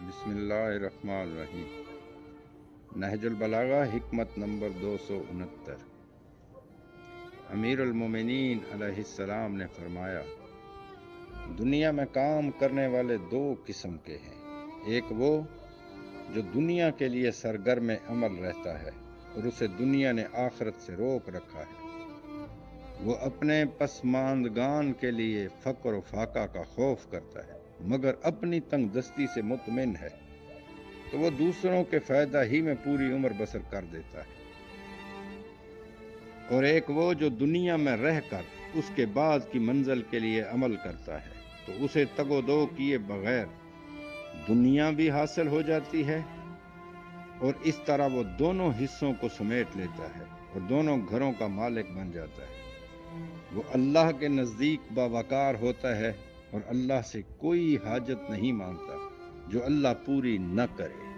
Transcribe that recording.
بسم اللہ الرحمن الرحیم۔ نہج البلاغہ حکمت نمبر 269۔ امیر المومنین علیہ السلام نے فرمایا، دنیا میں کام کرنے والے دو قسم کے ہیں، ایک وہ جو دنیا کے لیے سرگرم عمل رہتا ہے اور اسے دنیا نے آخرت سے روک رکھا ہے، وہ اپنے پسماندگان کے لیے فقر و فاقہ کا خوف کرتا ہے مگر اپنی تنگ دستی سے مطمئن ہے، تو وہ دوسروں کے فائدہ ہی میں پوری عمر بسر کر دیتا ہے۔ اور ایک وہ جو دنیا میں رہ کر اس کے بعد کی منزل کے لیے عمل کرتا ہے، تو اسے تگ و دو کیے بغیر دنیا بھی حاصل ہو جاتی ہے، اور اس طرح وہ دونوں حصوں کو سمیٹ لیتا ہے اور دونوں گھروں کا مالک بن جاتا ہے۔ وہ اللہ کے نزدیک باوقار ہوتا ہے اور اللہ سے کوئی حاجت نہیں مانگتا جو اللہ پوری نہ کرے۔